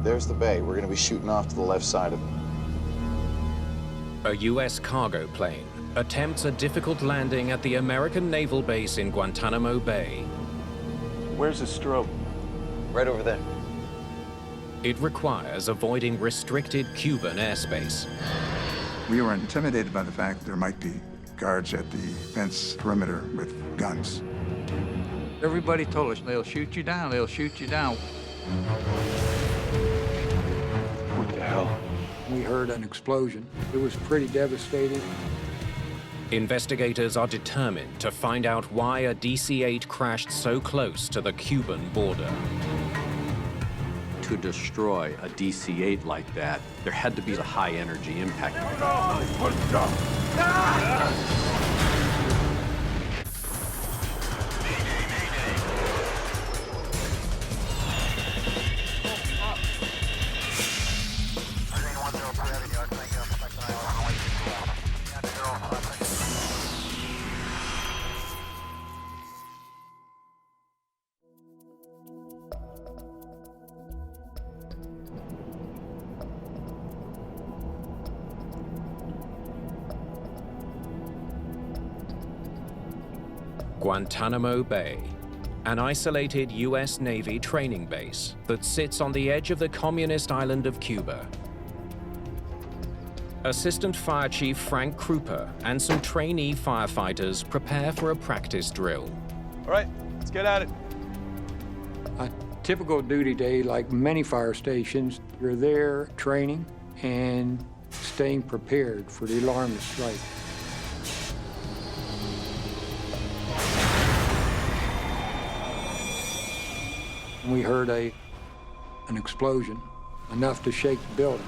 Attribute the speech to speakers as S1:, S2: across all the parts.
S1: There's the bay. We're going to be shooting off to the left side of it.
S2: A U.S. cargo plane attempts a difficult landing at the American naval base in Guantanamo Bay.
S3: Where's the strobe?
S1: Right over there.
S2: It requires avoiding restricted Cuban airspace.
S4: We were intimidated by the fact there might be guards at the fence perimeter with guns.
S5: Everybody told us, they'll shoot you down, they'll shoot you down.
S3: What the hell?
S6: We heard an explosion. It was pretty devastating.
S2: Investigators are determined to find out why a DC-8 crashed so close to the Cuban border.
S7: To destroy a DC-8 like that, there had to be a high-energy impact.
S2: Guantanamo Bay, an isolated U.S. Navy training base that sits on the edge of the communist island of Cuba. Assistant Fire Chief Frank Krupa and some trainee firefighters prepare for a practice drill.
S3: All right, let's get at it.
S6: A typical duty day, like many fire stations, you're there training and staying prepared for the alarm to strike. We heard an explosion, enough to shake the building.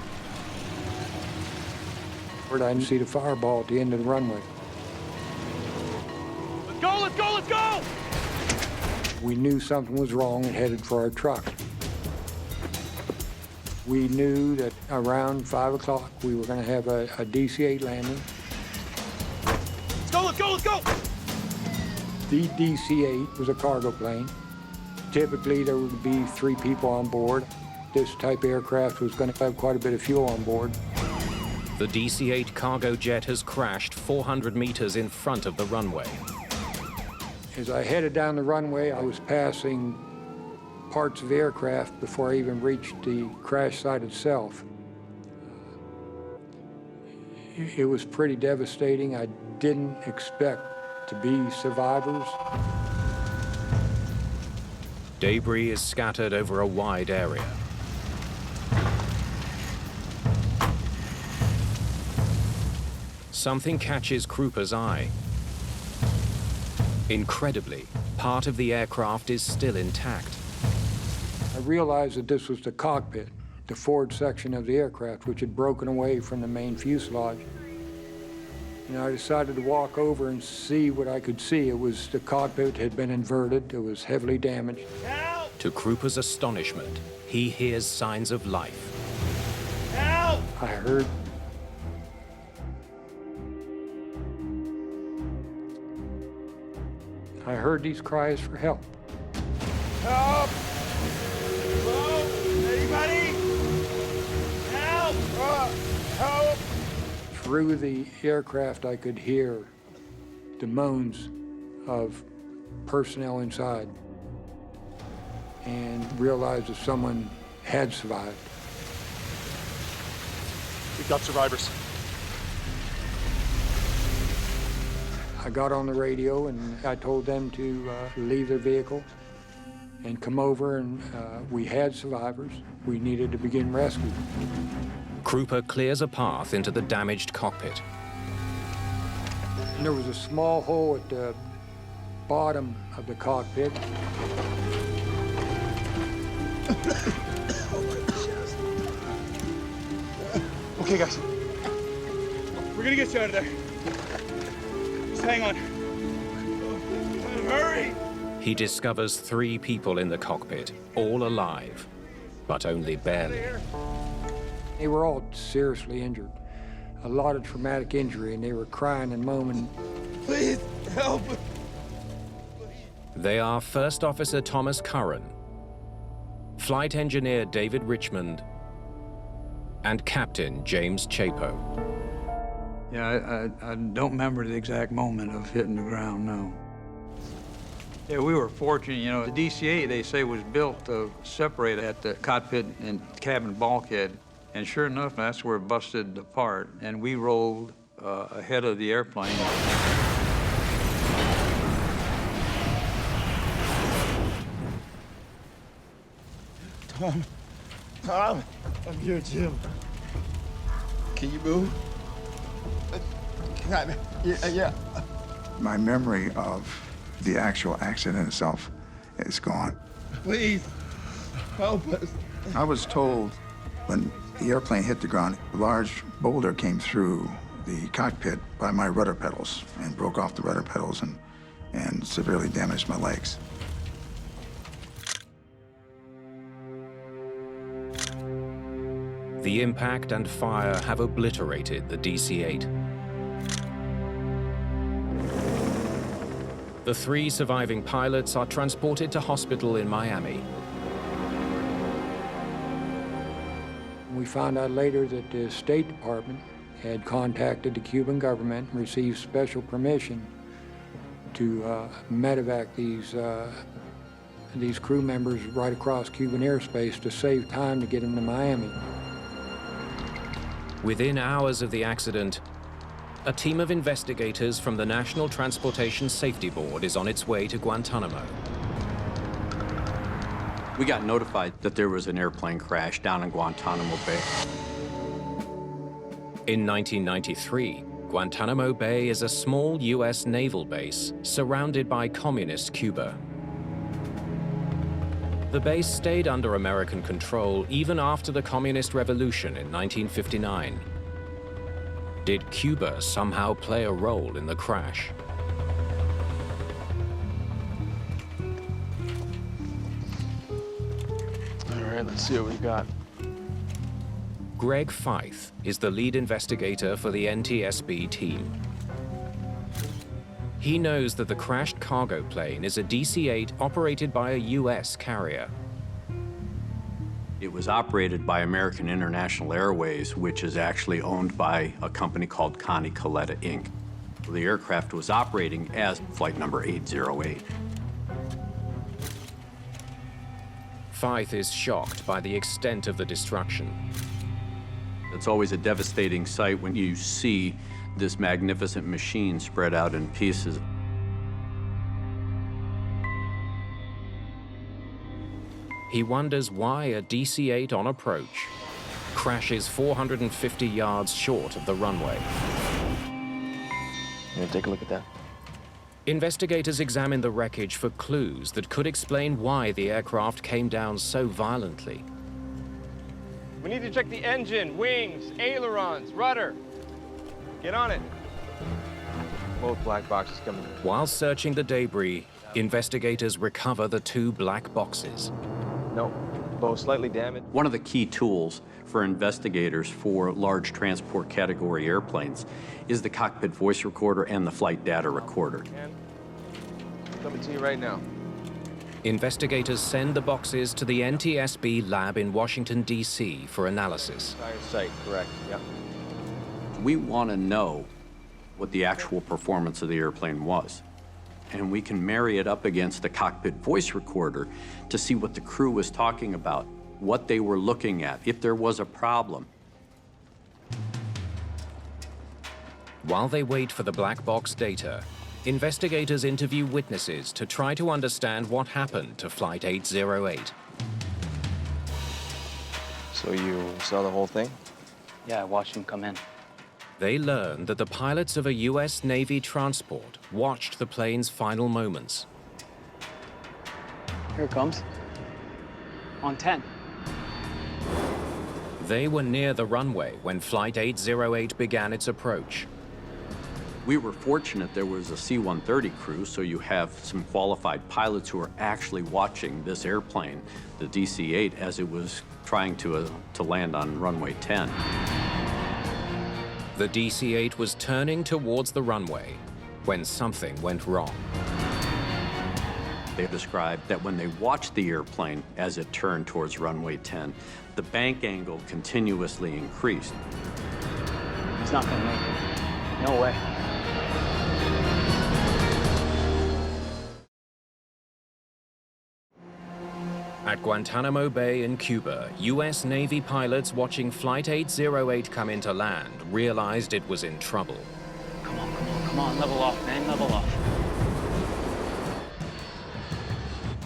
S6: I didn't see the fireball at the end of the runway.
S3: Let's go, let's go, let's go!
S6: We knew something was wrong and headed for our truck. We knew that around 5 o'clock we were going to have a DC-8 landing.
S3: Let's go, let's go, let's go!
S6: The DC-8 was a cargo plane. Typically, there would be 3 people on board. This type of aircraft was going to have quite a bit of fuel on board.
S2: The DC-8 cargo jet has crashed 400 meters in front of the runway.
S6: As I headed down the runway, I was passing parts of the aircraft before I even reached the crash site itself. It was pretty devastating. I didn't expect to be survivors.
S2: Debris is scattered over a wide area. Something catches Krupa's eye. Incredibly, part of the aircraft is still intact.
S6: I realized that this was the cockpit, the forward section of the aircraft, which had broken away from the main fuselage. I decided to walk over and see what I could see. It was the cockpit had been inverted. It was heavily damaged.
S3: Help!
S2: To Krupa's astonishment, he hears signs of life.
S3: Help!
S6: I heard these cries for help.
S3: Help! Hello? Anybody? Help! Help!
S6: Through the aircraft, I could hear the moans of personnel inside and realized that someone had survived.
S3: We've got survivors.
S6: I got on the radio and I told them to leave their vehicle and come over, and we had survivors. We needed to begin rescue.
S2: Krupa clears a path into the damaged cockpit.
S6: And there was a small hole at the bottom of the cockpit.
S3: Okay, guys. We're gonna get you out of there. Just hang on. Hurry!
S2: He discovers 3 people in the cockpit, all alive, but only barely.
S6: They were all seriously injured, a lot of traumatic injury, and they were crying and moaning.
S3: Please, help!
S2: They are First Officer Thomas Curran, flight engineer David Richmond, and Captain James Chapo.
S5: Yeah, I don't remember the exact moment of hitting the ground, no. Yeah, we were fortunate, you know. The DC-8, they say, was built to separate at the cockpit and cabin bulkhead. And sure enough, that's where it busted apart. And we rolled ahead of the airplane.
S8: Tom, I'm here, Jim. Can you move? Yeah.
S4: My memory of the actual accident itself is gone.
S8: Please, help us.
S4: I was told when the airplane hit the ground, a large boulder came through the cockpit by my rudder pedals and broke off the rudder pedals and severely damaged my legs.
S2: The impact and fire have obliterated the DC-8. The 3 surviving pilots are transported to hospital in Miami.
S6: We found out later that the State Department had contacted the Cuban government and received special permission to medevac these crew members right across Cuban airspace to save time to get them to Miami.
S2: Within hours of the accident, a team of investigators from the National Transportation Safety Board is on its way to Guantanamo.
S7: We got notified that there was an airplane crash down in Guantanamo Bay.
S2: In 1993, Guantanamo Bay is a small U.S. naval base surrounded by communist Cuba. The base stayed under American control even after the Communist Revolution in 1959. Did Cuba somehow play a role in the crash?
S8: All right, let's see what we got.
S2: Greg Feith is the lead investigator for the NTSB team. He knows that the crashed cargo plane is a DC-8 operated by a U.S. carrier.
S7: It was operated by American International Airways, which is actually owned by a company called Connie Coletta, Inc. The aircraft was operating as flight number 808.
S2: Feith is shocked by the extent of the destruction.
S7: It's always a devastating sight when you see this magnificent machine spread out in pieces.
S2: He wonders why a DC-8 on approach crashes 450 yards short of the runway.
S8: You gonna take a look at that?
S2: Investigators examine the wreckage for clues that could explain why the aircraft came down so violently.
S3: We need to check the engine, wings, ailerons, rudder. Get on it. Both black boxes coming in.
S2: While searching the debris, investigators recover the 2 black boxes.
S3: No, both slightly damaged.
S7: One of the key tools for investigators for large transport category airplanes is the cockpit voice recorder and the flight data recorder.
S3: Coming to you right now.
S2: Investigators send the boxes to the NTSB lab in Washington, D.C. for analysis.
S3: Entire site, correct, yeah.
S7: We want to know what the actual performance of the airplane was. And we can marry it up against the cockpit voice recorder to see what the crew was talking about, what they were looking at, if there was a problem.
S2: While they wait for the black box data, investigators interview witnesses to try to understand what happened to Flight 808.
S1: So you saw the whole thing?
S9: Yeah, I watched him come in.
S2: They learn that the pilots of a U.S. Navy transport watched the plane's final moments.
S9: Here it comes. On 10.
S2: They were near the runway when Flight 808 began its approach.
S7: We were fortunate there was a C-130 crew, so you have some qualified pilots who are actually watching this airplane, the DC-8, as it was trying to land on runway 10.
S2: The DC-8 was turning towards the runway when something went wrong.
S7: They described that when they watched the airplane as it turned towards runway 10, the bank angle continuously increased.
S9: He's not gonna make it. No way.
S2: At Guantanamo Bay in Cuba, U.S. Navy pilots watching Flight 808 come into land realized it was in trouble.
S9: Come on, come on, come on. Level off, man. Level off.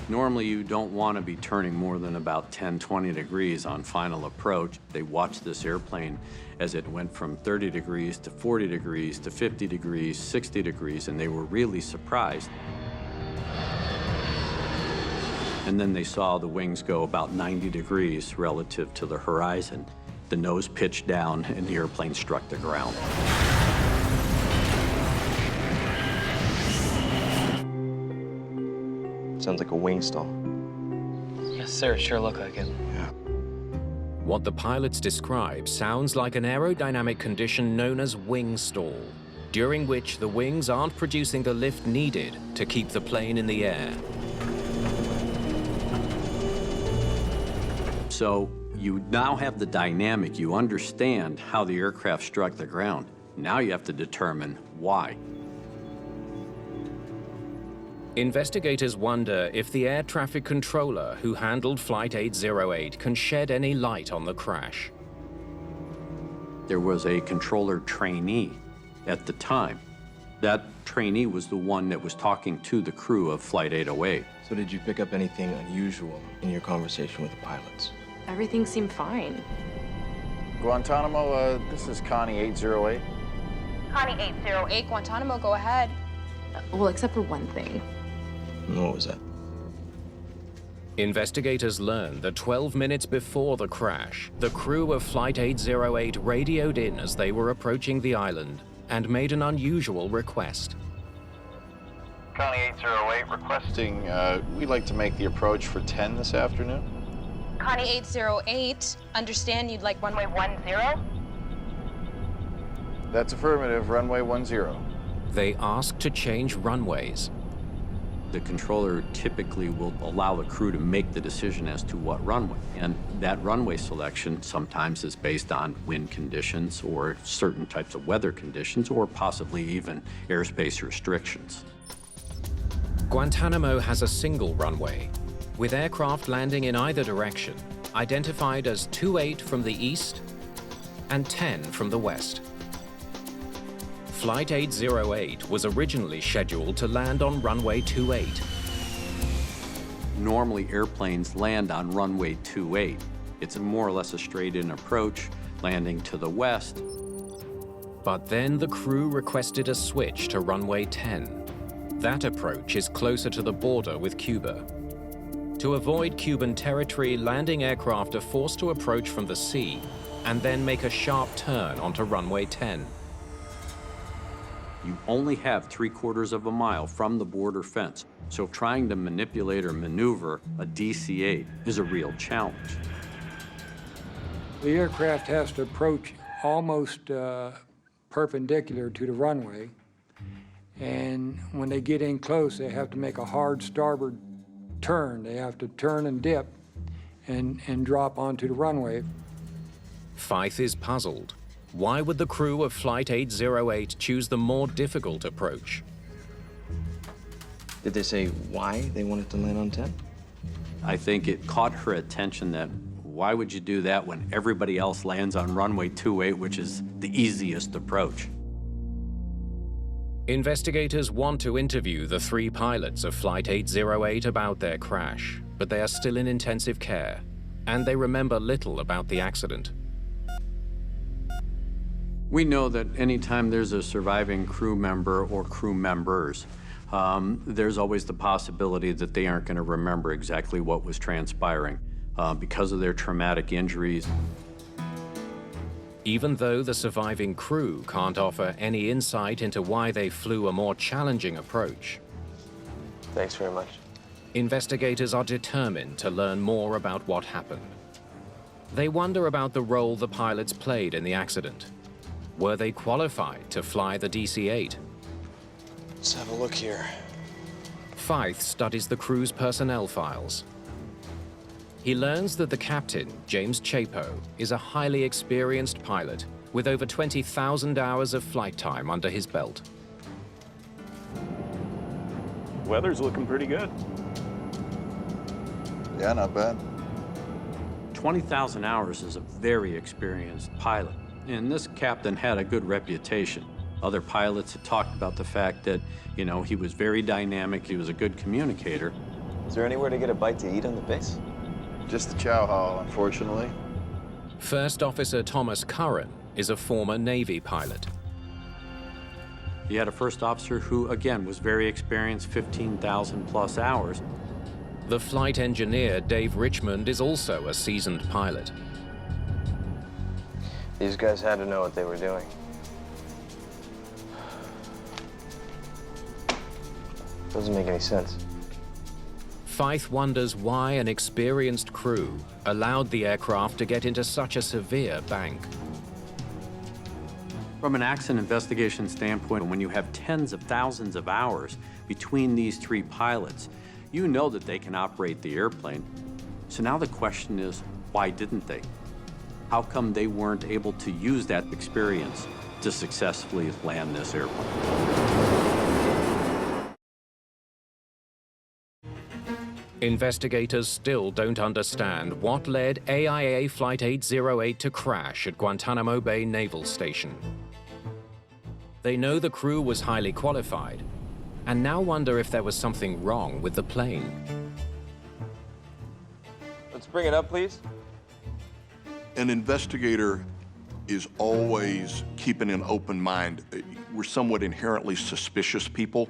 S7: Normally, you don't want to be turning more than about 10, 20 degrees on final approach. They watched this airplane as it went from 30 degrees to 40 degrees to 50 degrees, 60 degrees, and they were really surprised. And then they saw the wings go about 90 degrees relative to the horizon. The nose pitched down and the airplane struck the ground.
S1: Sounds like a wing stall.
S9: Yes, sir. Sure look like it.
S1: Yeah.
S2: What the pilots describe sounds like an aerodynamic condition known as wing stall, during which the wings aren't producing the lift needed to keep the plane in the air.
S7: So you now have the dynamic. You understand how the aircraft struck the ground. Now you have to determine why.
S2: Investigators wonder if the air traffic controller who handled Flight 808 can shed any light on the crash.
S7: There was a controller trainee at the time. That trainee was the one that was talking to the crew of Flight 808.
S1: So did you pick up anything unusual in your conversation with the pilots?
S10: Everything seemed fine.
S11: Guantanamo, this is Connie 808.
S10: Connie 808, Guantanamo, go ahead. Well, except for one thing.
S1: What was that?
S2: Investigators learned that 12 minutes before the crash, the crew of Flight 808 radioed in as they were approaching the island and made an unusual request.
S11: Connie 808 requesting, we'd like to make the approach for 10 this afternoon.
S10: Connie 808, understand you'd like runway 10?
S11: That's affirmative, runway 10.
S2: They asked to change runways.
S7: The controller typically will allow the crew to make the decision as to what runway. And that runway selection sometimes is based on wind conditions or certain types of weather conditions or possibly even airspace restrictions.
S2: Guantanamo has a single runway, with aircraft landing in either direction, identified as 28 from the east and 10 from the west. Flight 808 was originally scheduled to land on runway 28.
S7: Normally, airplanes land on runway 28. It's more or less a straight-in approach, landing to the west.
S2: But then the crew requested a switch to runway 10. That approach is closer to the border with Cuba. To avoid Cuban territory, landing aircraft are forced to approach from the sea and then make a sharp turn onto runway 10.
S7: You only have 3/4 of a mile from the border fence, so trying to manipulate or maneuver a DC-8 is a real challenge.
S6: The aircraft has to approach almost perpendicular to the runway, and when they get in close, they have to make a hard starboard turn. They have to turn and dip and drop onto the runway.
S2: Fife is puzzled. Why would the crew of Flight 808 choose the more difficult approach?
S1: Did they say why they wanted to land on 10?
S7: I think it caught her attention that why would you do that when everybody else lands on runway 28, which is the easiest approach?
S2: Investigators want to interview the 3 pilots of Flight 808 about their crash, but they are still in intensive care, and they remember little about the accident.
S7: We know that anytime there's a surviving crew member or crew members, there's always the possibility that they aren't going to remember exactly what was transpiring because of their traumatic injuries.
S2: Even though the surviving crew can't offer any insight into why they flew a more challenging approach,
S1: Thanks very much.
S2: investigators are determined to learn more about what happened. They wonder about the role the pilots played in the accident. Were they qualified to fly the DC-8?
S1: Let's have a look here.
S2: Fythe studies the crew's personnel files. He learns that the captain, James Chapo, is a highly experienced pilot with over 20,000 hours of flight time under his belt.
S12: Weather's looking pretty good.
S11: Yeah, not bad.
S7: 20,000 hours is a very experienced pilot, and this captain had a good reputation. Other pilots had talked about the fact that, you know, he was very dynamic, he was a good communicator.
S8: Is there anywhere to get a bite to eat on the base?
S11: Just the chow hall, unfortunately.
S2: First Officer Thomas Curran is a former Navy pilot.
S7: He had a first officer who, again, was very experienced, 15,000 plus hours.
S2: The flight engineer, Dave Richmond, is also a seasoned pilot.
S1: These guys had to know what they were doing. Doesn't make any sense.
S2: Fythe wonders why an experienced crew allowed the aircraft to get into such a severe bank.
S7: From an accident investigation standpoint, when you have tens of thousands of hours between these three pilots, you know that they can operate the airplane. So now the question is, why didn't they? How come they weren't able to use that experience to successfully land this airplane?
S2: Investigators still don't understand what led AIA Flight 808 to crash at Guantanamo Bay Naval Station. They know the crew was highly qualified, and now wonder if there was something wrong with the plane.
S3: Let's bring it up, please.
S13: An investigator is always keeping an open mind. We're somewhat inherently suspicious people,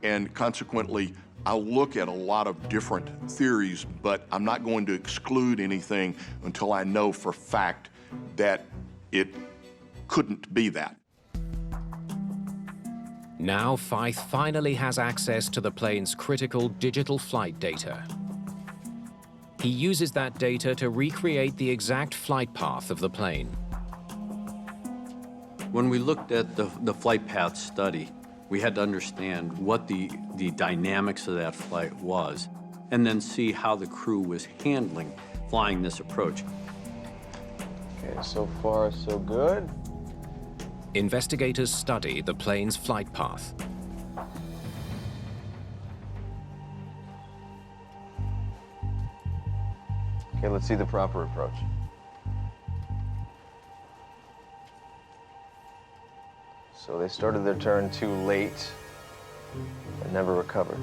S13: and consequently, I'll look at a lot of different theories, but I'm not going to exclude anything until I know for fact that it couldn't be that.
S2: Now Fythe finally has access to the plane's critical digital flight data. He uses that data to recreate the exact flight path of the plane.
S7: When we looked at the flight path study, we had to understand what the dynamics of that flight was, and then see how the crew was handling flying this approach.
S3: Okay, so far so good.
S2: Investigators study the plane's flight path.
S3: Okay, let's see the proper approach. So they started their turn too late and never recovered.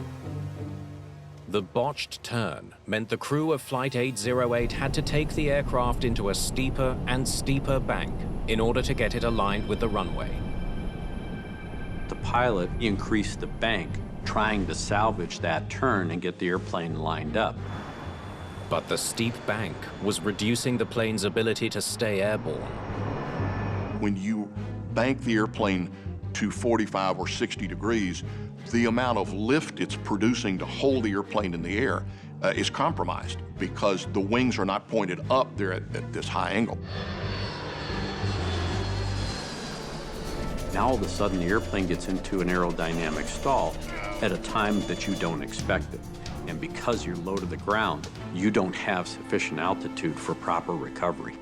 S2: The botched turn meant the crew of Flight 808 had to take the aircraft into a steeper and steeper bank in order to get it aligned with the runway.
S7: The pilot increased the bank, trying to salvage that turn and get the airplane lined up.
S2: But the steep bank was reducing the plane's ability to stay airborne.
S13: When you bank the airplane to 45 or 60 degrees, the amount of lift it's producing to hold the airplane in the air is compromised because the wings are not pointed up, they're at this high angle.
S7: Now all of a sudden the airplane gets into an aerodynamic stall at a time that you don't expect it. And because you're low to the ground, you don't have sufficient altitude for proper recovery.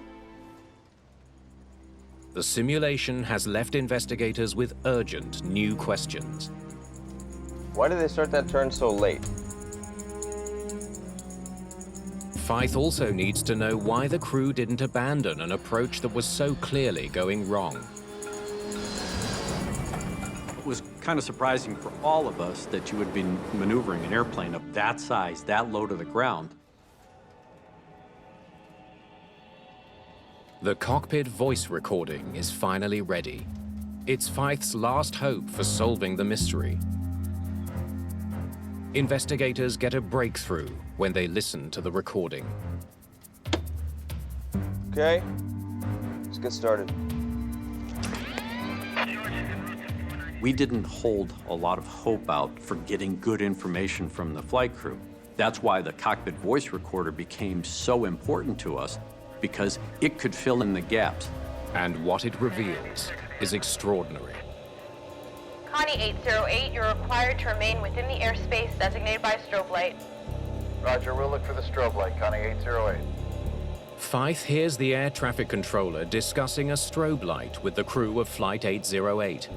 S2: The simulation has left investigators with urgent new questions.
S3: Why did they start that turn so late?
S2: Fythe also needs to know why the crew didn't abandon an approach that was so clearly going wrong.
S7: It was kind of surprising for all of us that you would be maneuvering an airplane of that size, that low to the ground.
S2: The cockpit voice recording is finally ready. It's Fythe's last hope for solving the mystery. Investigators get a breakthrough when they listen to the recording.
S3: Okay, let's get started.
S7: We didn't hold a lot of hope out for getting good information from the flight crew. That's why the cockpit voice recorder became so important to us, because it could fill in the gaps.
S2: And what it reveals is extraordinary.
S10: Connie 808, you're required to remain within the airspace designated by a strobe light.
S11: Roger, we'll look for the strobe light, Connie 808.
S2: Fife hears the air traffic controller discussing a strobe light with the crew of Flight 808.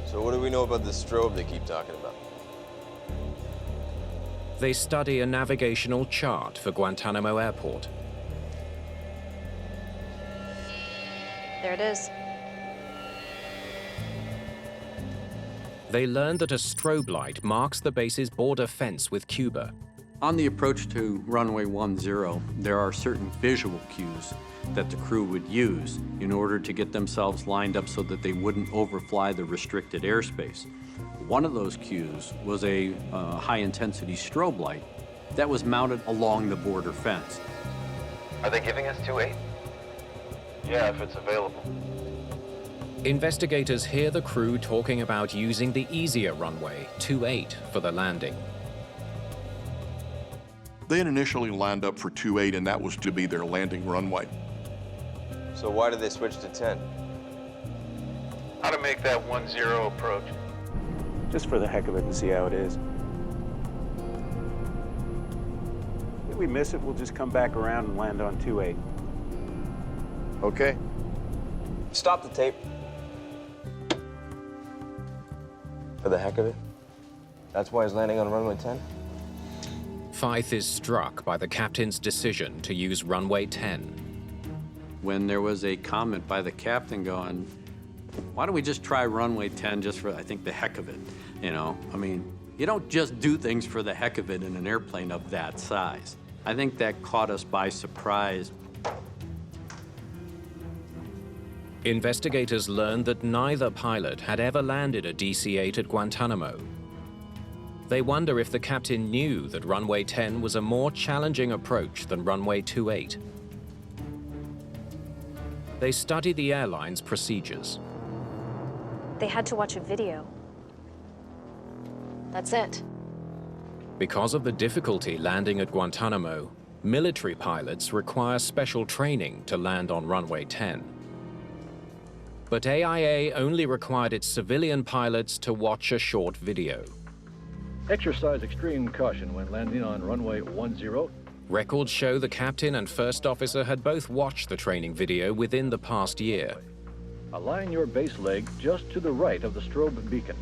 S1: So what do we know about this strobe they keep talking about?
S2: They study a navigational chart for Guantanamo Airport.
S10: There it is.
S2: They learn that a strobe light marks the base's border fence with Cuba.
S7: On the approach to runway 10, there are certain visual cues that the crew would use in order to get themselves lined up so that they wouldn't overfly the restricted airspace. One of those cues was a high-intensity strobe light that was mounted along the border fence.
S11: Are they giving us 28? Yeah, if it's available.
S2: Investigators hear the crew talking about using the easier runway, 28, for the landing.
S13: They had initially lined up for 28, and that was to be their landing runway.
S1: So why did they switch to 10?
S11: How to make that 10 approach?
S12: Just for the heck of it and see how it is. If we miss it, we'll just come back around and land on 28.
S11: Okay.
S1: Stop the tape. For the heck of it? That's why he's landing on runway 10?
S2: Fife is struck by the captain's decision to use runway 10.
S7: When there was a comment by the captain going, why don't we just try runway 10 just for, I think, the heck of it? You know, I mean, you don't just do things for the heck of it in an airplane of that size. I think that caught us by surprise.
S2: Investigators learned that neither pilot had ever landed a DC-8 at Guantanamo. They wonder if the captain knew that runway 10 was a more challenging approach than runway 28. They study the airline's procedures.
S10: They had to watch a video. That's it.
S2: Because of the difficulty landing at Guantanamo, military pilots require special training to land on runway 10. But AIA only required its civilian pilots to watch a short video.
S14: Exercise extreme caution when landing on runway 10.
S2: Records show the captain and first officer had both watched the training video within the past year.
S14: Align your base leg just to the right of the strobe beacon.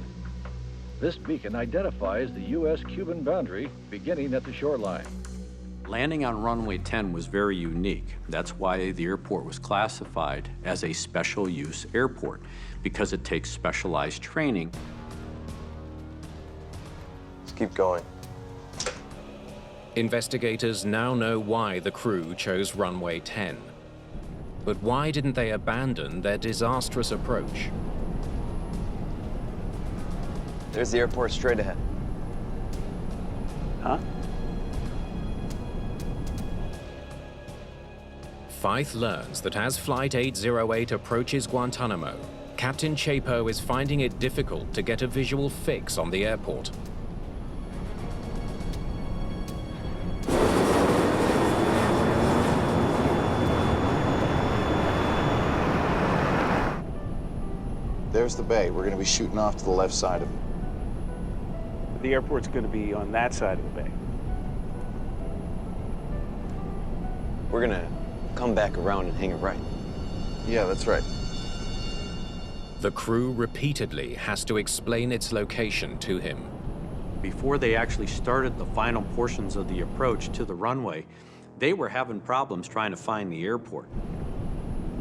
S14: This beacon identifies the U.S.-Cuban boundary beginning at the shoreline.
S7: Landing on runway 10 was very unique. That's why the airport was classified as a special use airport, because it takes specialized training.
S1: Let's keep going.
S2: Investigators now know why the crew chose runway 10. But why didn't they abandon their disastrous approach?
S1: There's the airport straight ahead.
S12: Huh?
S2: Fife learns that as Flight 808 approaches Guantanamo, Captain Chapo is finding it difficult to get a visual fix on the airport.
S11: There's the bay. We're going to be shooting off to the left side of it.
S12: The airport's going to be on that side of the bay.
S1: We're gonna come back around and hang it right.
S11: Yeah, that's right.
S2: The crew repeatedly has to explain its location to him.
S7: Before they actually started the final portions of the approach to the runway, they were having problems trying to find the airport.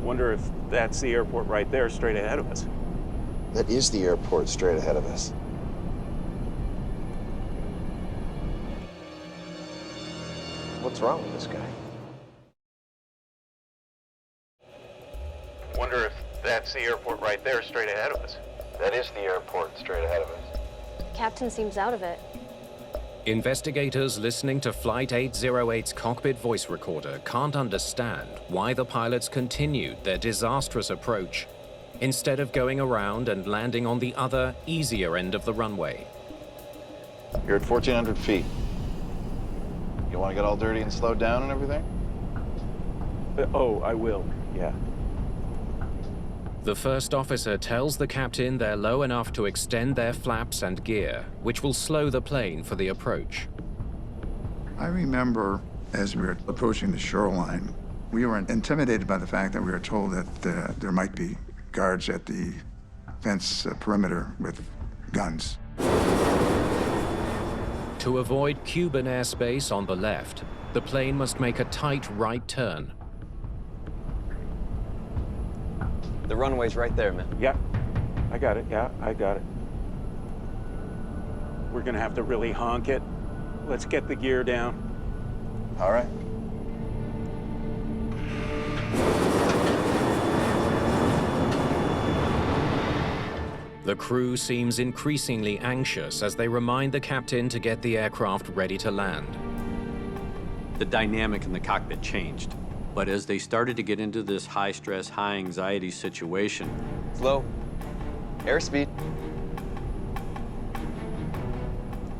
S12: Wonder if that's the airport right there, straight ahead of us.
S11: That is the airport straight ahead of us.
S1: What's wrong with this guy?
S12: Wonder if that's the airport right there, straight ahead of us.
S11: That is the airport straight ahead of us.
S10: Captain seems out of it.
S2: Investigators listening to Flight 808's cockpit voice recorder can't understand why the pilots continued their disastrous approach instead of going around and landing on the other, easier end of the runway.
S11: You're at 1,400 feet. You want to get all dirty and slow down and everything?
S12: Oh, I will, yeah.
S2: The first officer tells the captain they're low enough to extend their flaps and gear, which will slow the plane for the approach.
S4: I remember as we were approaching the shoreline, we were intimidated by the fact that we were told that there might be guards at the fence perimeter with guns.
S2: To avoid Cuban airspace on the left, the plane must make a tight right turn.
S1: The runway's right there, man.
S12: Yeah, I got it. Yeah, I got it. We're gonna have to really honk it. Let's get the gear down.
S1: All right.
S2: The crew seems increasingly anxious as they remind the captain to get the aircraft ready to land.
S7: The dynamic in the cockpit changed. But as they started to get into this high-stress, high-anxiety situation...
S1: Slow. Airspeed.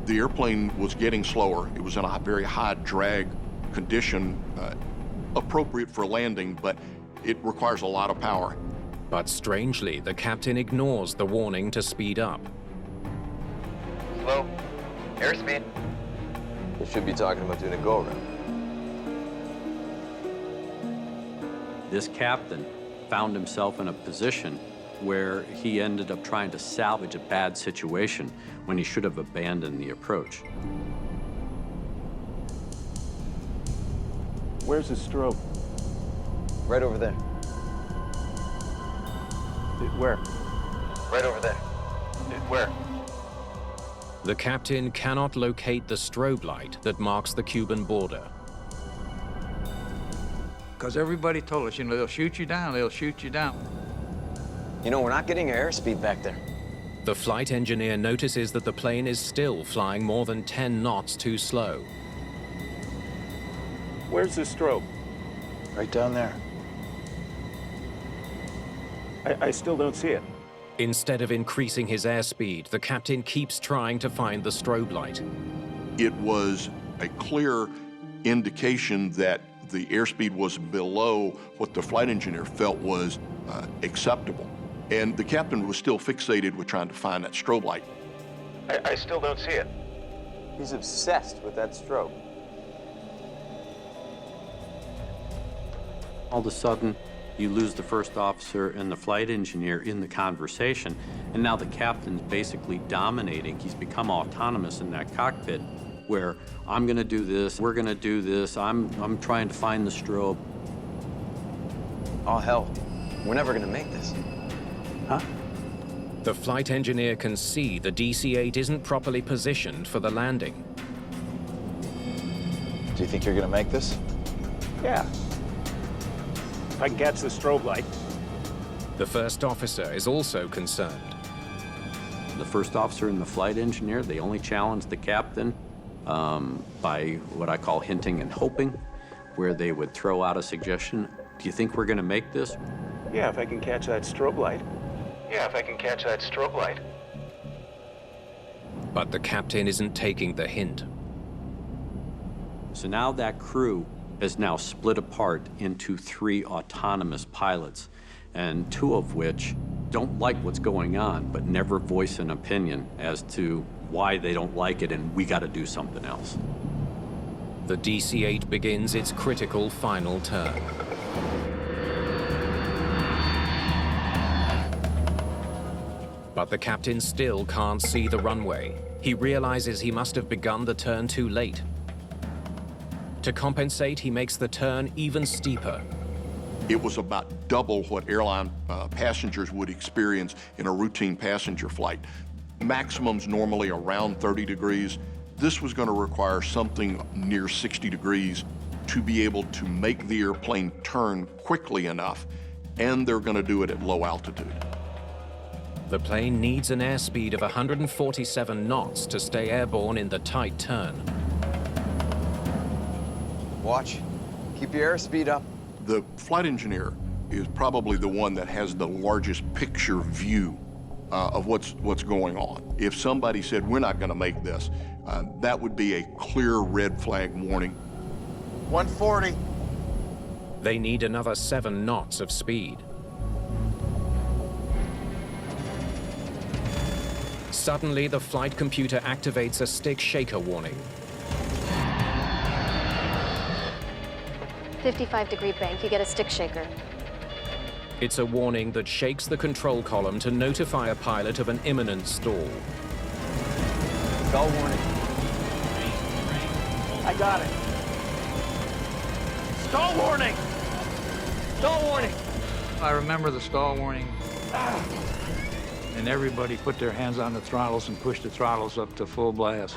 S13: The airplane was getting slower. It was in a very high drag condition, appropriate for landing, but it requires a lot of power.
S2: But strangely, the captain ignores the warning to speed up.
S1: Slow. Airspeed. They should be talking about doing a go-around.
S7: This captain found himself in a position where he ended up trying to salvage a bad situation when he should have abandoned the approach.
S12: Where's the strobe?
S1: Right over there.
S12: Where?
S1: Right over there.
S12: Where?
S2: The captain cannot locate the strobe light that marks the Cuban border.
S5: Because everybody told us, they'll shoot you down, they'll shoot you down.
S1: We're not getting your airspeed back there.
S2: The flight engineer notices that the plane is still flying more than 10 knots too slow.
S12: Where's the strobe?
S11: Right down there.
S12: I still don't see it.
S2: Instead of increasing his airspeed, the captain keeps trying to find the strobe light.
S13: It was a clear indication that the airspeed was below what the flight engineer felt was acceptable. And the captain was still fixated with trying to find that strobe light.
S12: I still don't see it.
S1: He's obsessed with that strobe.
S7: All of a sudden, you lose the first officer and the flight engineer in the conversation, and now the captain's basically dominating. He's become autonomous in that cockpit, where I'm gonna do this, we're gonna do this, I'm trying to find the strobe.
S1: Oh, hell. We're never gonna make this.
S12: Huh?
S2: The flight engineer can see the DC-8 isn't properly positioned for the landing.
S11: Do you think you're gonna make this?
S12: Yeah. If I can catch the strobe light.
S2: The first officer is also concerned.
S7: The first officer and the flight engineer, they only challenged the captain by what I call hinting and hoping, where they would throw out a suggestion. Do you think we're gonna make this?
S12: Yeah, if I can catch that strobe light. Yeah, if I can catch that strobe light.
S2: But the captain isn't taking the hint.
S7: So now that crew is now split apart into 3 autonomous pilots, and 2 of which don't like what's going on, but never voice an opinion as to why they don't like it and we gotta do something else.
S2: The DC-8 begins its critical final turn. But the captain still can't see the runway. He realizes he must have begun the turn too late. To compensate, he makes the turn even steeper.
S13: It was about double what airline passengers would experience in a routine passenger flight. Maximums normally around 30 degrees. This was going to require something near 60 degrees to be able to make the airplane turn quickly enough, and they're going to do it at low altitude.
S2: The plane needs an airspeed of 147 knots to stay airborne in the tight turn.
S1: Watch. Keep your airspeed up.
S13: The flight engineer is probably the one that has the largest picture view of what's going on. If somebody said, we're not going to make this, that would be a clear red flag warning.
S1: 140.
S2: They need another 7 knots of speed. Suddenly, the flight computer activates a stick shaker warning.
S15: 55-degree bank, you get a stick shaker.
S2: It's a warning that shakes the control column to notify a pilot of an imminent stall.
S3: Stall warning.
S9: I got it. Stall warning!
S3: Stall warning!
S5: I remember the stall warning. And everybody put their hands on the throttles and pushed the throttles up to full blast.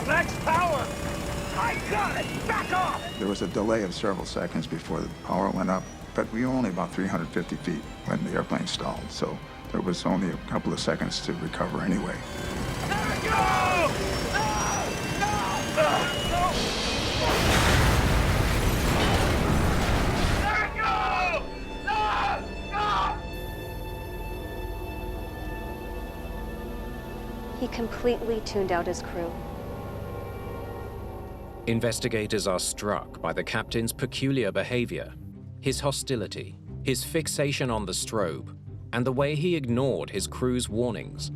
S9: Max power! I got it! Back off!
S4: There was a delay of several seconds before the power went up, but we were only about 350 feet when the airplane stalled, so there was only a couple of seconds to recover anyway.
S9: There we go! No! There we go! No!
S15: He completely tuned out his crew.
S2: Investigators are struck by the captain's peculiar behavior, his hostility, his fixation on the strobe, and the way he ignored his crew's warnings.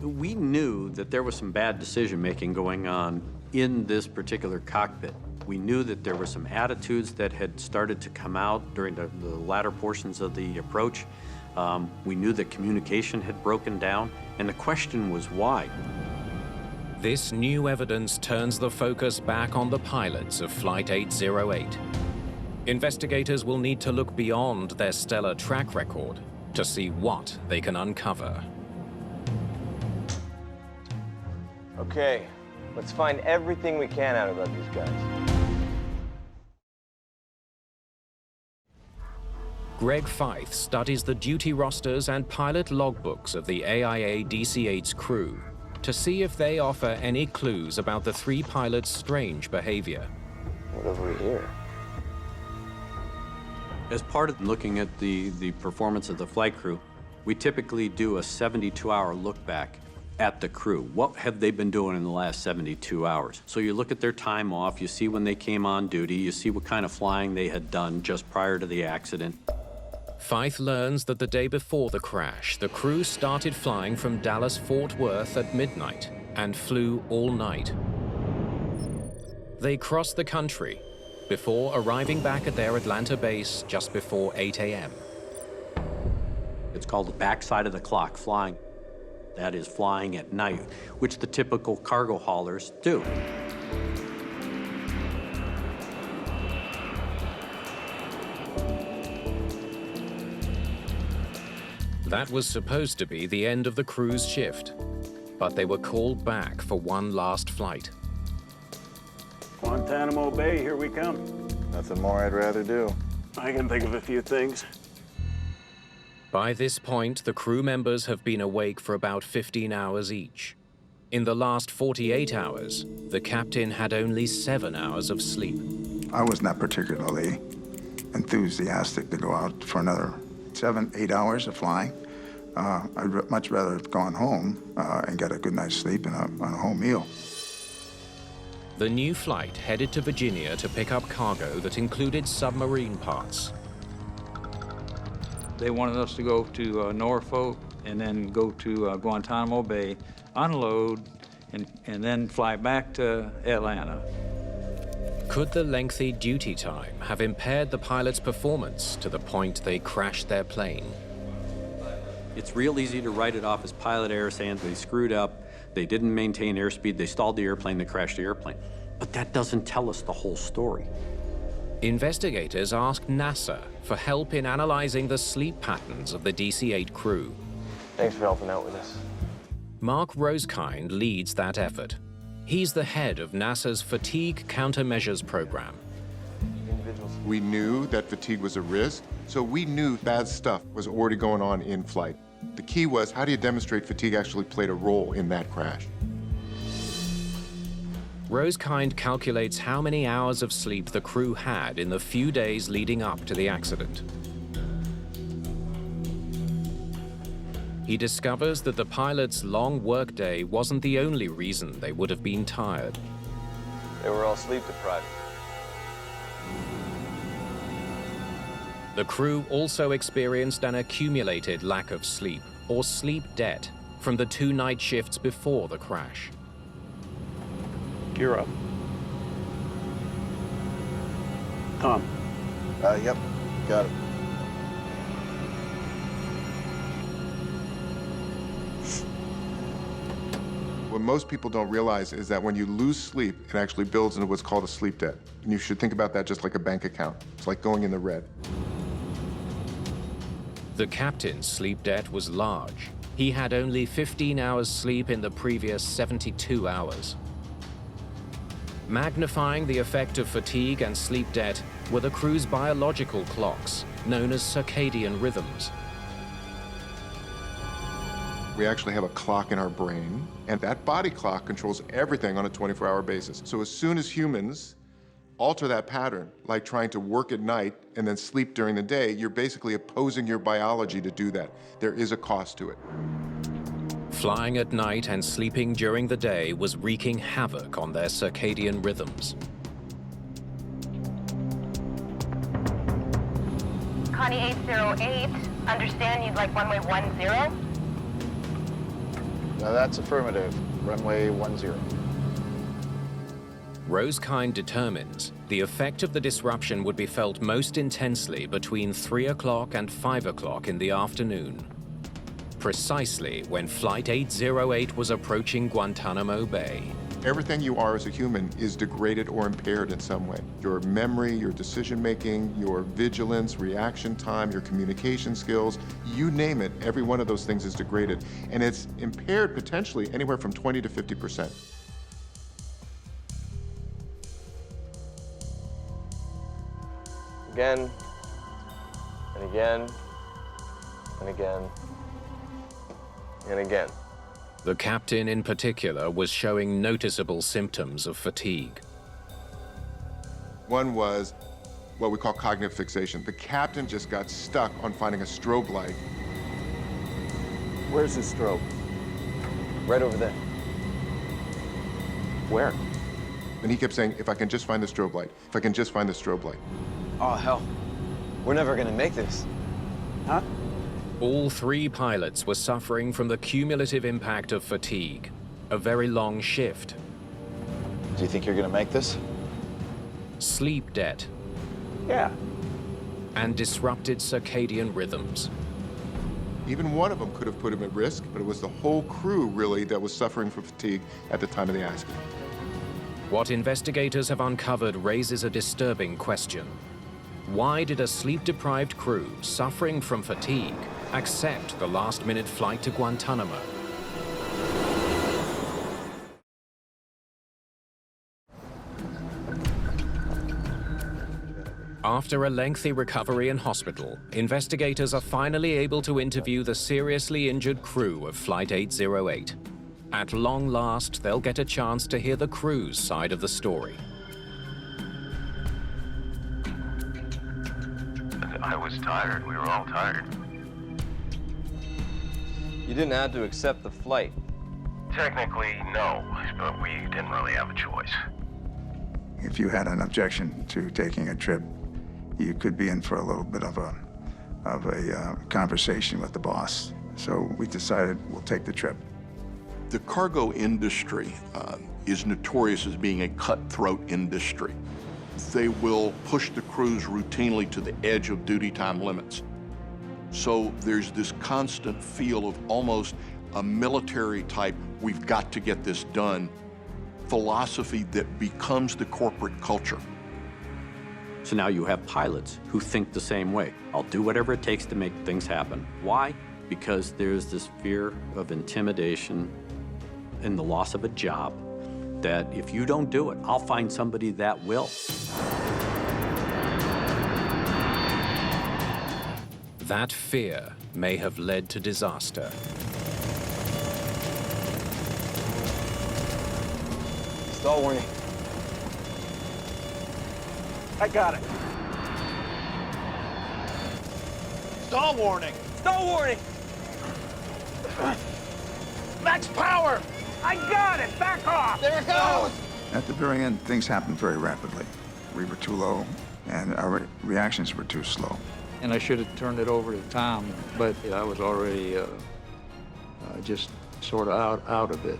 S7: We knew that there was some bad decision-making going on in this particular cockpit. We knew that there were some attitudes that had started to come out during the latter portions of the approach. We knew that communication had broken down, and the question was why.
S2: This new evidence turns the focus back on the pilots of Flight 808. Investigators will need to look beyond their stellar track record to see what they can uncover.
S3: Okay, let's find everything we can out about these guys.
S2: Greg Feith studies the duty rosters and pilot logbooks of the AIA DC-8's crew to see if they offer any clues about the three pilots' strange behavior.
S3: What have we here?
S7: As part of looking at the performance of the flight crew, we typically do a 72-hour look back at the crew. What have they been doing in the last 72 hours? So you look at their time off, you see when they came on duty, you see what kind of flying they had done just prior to the accident.
S2: Feith learns that the day before the crash, the crew started flying from Dallas-Fort Worth at midnight and flew all night. They crossed the country before arriving back at their Atlanta base just before 8 a.m.
S7: It's called the backside of the clock flying. That is flying at night, which the typical cargo haulers do.
S2: That was supposed to be the end of the crew's shift, but they were called back for one last flight.
S12: Guantanamo Bay, here we come.
S11: Nothing more I'd rather do.
S12: I can think of a few things.
S2: By this point, the crew members have been awake for about 15 hours each. In the last 48 hours, the captain had only 7 hours of sleep.
S4: I was not particularly enthusiastic to go out for another 7, 8 hours of flying. I'd much rather have gone home and get a good night's sleep and a home meal.
S2: The new flight headed to Virginia to pick up cargo that included submarine parts.
S5: They wanted us to go to Norfolk and then go to Guantanamo Bay, unload, and then fly back to Atlanta.
S2: Could the lengthy duty time have impaired the pilot's performance to the point they crashed their plane?
S7: It's real easy to write it off as pilot error, saying they screwed up, they didn't maintain airspeed, they stalled the airplane, they crashed the airplane. But that doesn't tell us the whole story.
S2: Investigators asked NASA for help in analyzing the sleep patterns of the DC-8 crew.
S3: Thanks for helping out with this.
S2: Mark Rosekind leads that effort. He's the head of NASA's Fatigue Countermeasures Program.
S16: We knew that fatigue was a risk, so we knew bad stuff was already going on in flight. The key was, how do you demonstrate fatigue actually played a role in that crash?
S2: Rosekind calculates how many hours of sleep the crew had in the few days leading up to the accident. He discovers that the pilot's long workday wasn't the only reason they would have been tired.
S3: They were all sleep deprived.
S2: The crew also experienced an accumulated lack of sleep, or sleep debt, from the 2 night shifts before the crash.
S12: Gear up.
S11: Tom. Yep, got it.
S16: What most people don't realize is that when you lose sleep, it actually builds into what's called a sleep debt. And you should think about that just like a bank account. It's like going in the red.
S2: The captain's sleep debt was large. He had only 15 hours sleep in the previous 72 hours. Magnifying the effect of fatigue and sleep debt were the crew's biological clocks, known as circadian rhythms.
S16: We actually have a clock in our brain, and that body clock controls everything on a 24-hour basis. So as soon as humans alter that pattern, like trying to work at night and then sleep during the day, you're basically opposing your biology to do that. There is a cost to it.
S2: Flying at night and sleeping during the day was wreaking havoc on their circadian rhythms.
S10: Connie 808, understand you'd like runway 10?
S11: That's affirmative. Runway 10.
S2: Rosekind determines the effect of the disruption would be felt most intensely between 3 o'clock and 5 o'clock in the afternoon, precisely when Flight 808 was approaching Guantanamo Bay.
S16: Everything you are as a human is degraded or impaired in some way. Your memory, your decision-making, your vigilance, reaction time, your communication skills, you name it, every one of those things is degraded. And it's impaired potentially anywhere from 20 to 50%.
S3: Again, and again, and again, and again.
S2: The captain in particular was showing noticeable symptoms of fatigue.
S16: One was what we call cognitive fixation. The captain just got stuck on finding a strobe light.
S12: Where's his strobe?
S3: Right over there.
S12: Where?
S16: And he kept saying, if I can just find the strobe light, if I can just find the strobe light.
S1: Oh, hell. We're never gonna make this.
S12: Huh?
S2: All 3 pilots were suffering from the cumulative impact of fatigue, a very long shift.
S11: Do you think you're gonna make this?
S2: Sleep debt.
S12: Yeah.
S2: And disrupted circadian rhythms.
S16: Even one of them could have put him at risk, but it was the whole crew, really, that was suffering from fatigue at the time of the accident.
S2: What investigators have uncovered raises a disturbing question. Why did a sleep-deprived crew suffering from fatigue accept the last-minute flight to Guantanamo? After a lengthy recovery in hospital, investigators are finally able to interview the seriously injured crew of Flight 808. At long last, they'll get a chance to hear the crew's side of the story.
S17: I was tired. We were all tired.
S3: You didn't have to accept the flight.
S17: Technically, no, but we didn't really have a choice.
S4: If you had an objection to taking a trip, you could be in for a little bit of a conversation with the boss. So we decided we'll take the trip.
S13: The cargo industry is notorious as being a cutthroat industry. They will push the crews routinely to the edge of duty time limits. So there's this constant feel of almost a military type, we've got to get this done, philosophy that becomes the corporate culture.
S7: So now you have pilots who think the same way. I'll do whatever it takes to make things happen. Why? Because there's this fear of intimidation and the loss of a job that if you don't do it, I'll find somebody that will.
S2: That fear may have led to disaster.
S1: Stall warning.
S12: I got it.
S9: Stall warning! Stall warning! Max power! I got it! Back off! There it goes!
S4: At the very end, things happened very rapidly. We were too low, and our reactions were too slow.
S5: and I should have turned it over to Tom, but I was already just sort of out of it.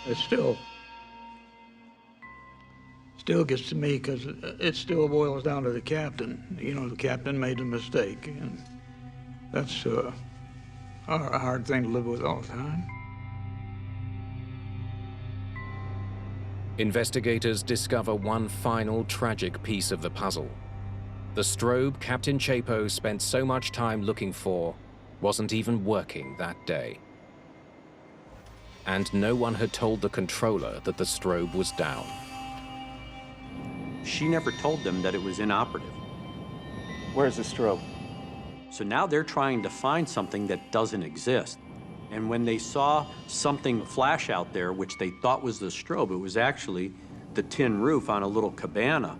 S5: It still gets to me because it still boils down to the captain. You know, the captain made a mistake, and that's a hard thing to live with all the time.
S2: Investigators discover one final tragic piece of the puzzle. The strobe Captain Chapo spent so much time looking for wasn't even working that day. And no one had told the controller that the strobe was down.
S7: She never told them that it was inoperative.
S12: Where's the strobe?
S7: So now they're trying to find something that doesn't exist. And when they saw something flash out there, which they thought was the strobe, it was actually the tin roof on a little cabana.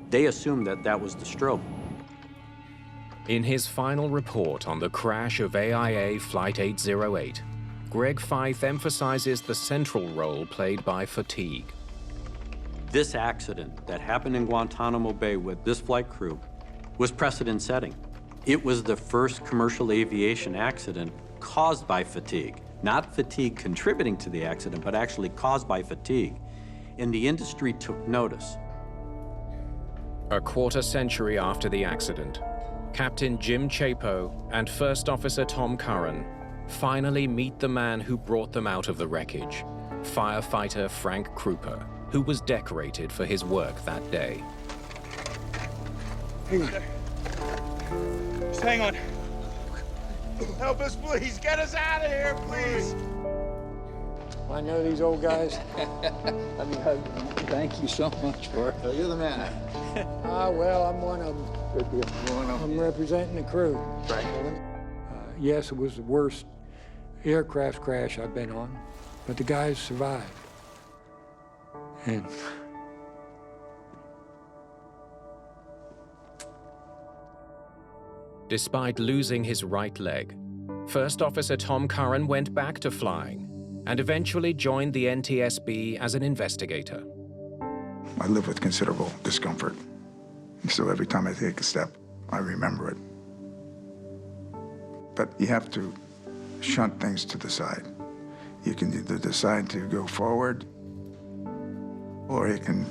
S7: They assumed that that was the strobe.
S2: In his final report on the crash of AIA Flight 808, Greg Feith emphasizes the central role played by fatigue.
S7: This accident that happened in Guantanamo Bay with this flight crew was precedent-setting. It was the first commercial aviation accident caused by fatigue. Not fatigue contributing to the accident, but actually caused by fatigue. And the industry took notice.
S2: A quarter century after the accident, Captain Jim Chapo and First Officer Tom Curran finally meet the man who brought them out of the wreckage, firefighter Frank Krupa, who was decorated for his work that day.
S9: Hang on. Just hang on. Help us, please. Get us out of here, please.
S6: I know these old guys.
S5: Let me hug you. Thank you so much for it.
S4: So you're the man.
S6: Well, I'm one of them.
S5: Good deal.
S6: I'm representing the crew.
S4: Right.
S6: Yes, it was the worst aircraft crash I've been on, but the guys survived. And
S2: despite losing his right leg, First Officer Tom Curran went back to flying and eventually joined the NTSB as an investigator.
S4: I live with considerable discomfort, so every time I take a step, I remember it. But you have to shunt things to the side. You can either decide to go forward, or you can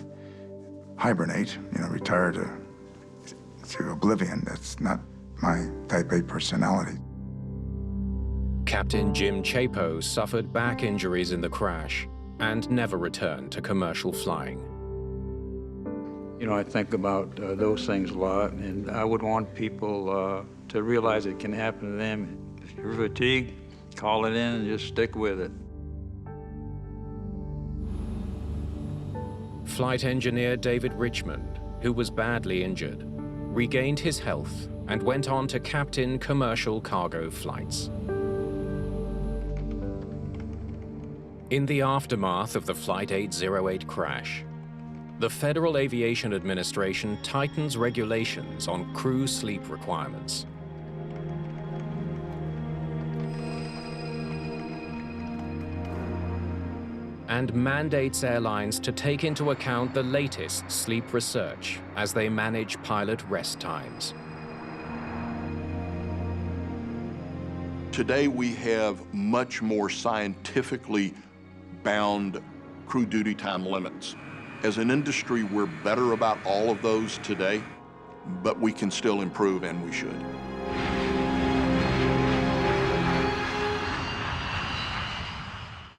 S4: hibernate, retire to oblivion. That's not my type A personality.
S2: Captain Jim Chapo suffered back injuries in the crash and never returned to commercial flying.
S5: You know, I think about those things a lot, and I would want people to realize it can happen to them. If you're fatigued, call it in and just stick with it.
S2: Flight engineer David Richmond, who was badly injured, regained his health and went on to captain commercial cargo flights. In the aftermath of the Flight 808 crash, the Federal Aviation Administration tightens regulations on crew sleep requirements. And mandates airlines to take into account the latest sleep research as they manage pilot rest times.
S13: Today we have much more scientifically bound crew duty time limits. As an industry, we're better about all of those today, but we can still improve, and we should.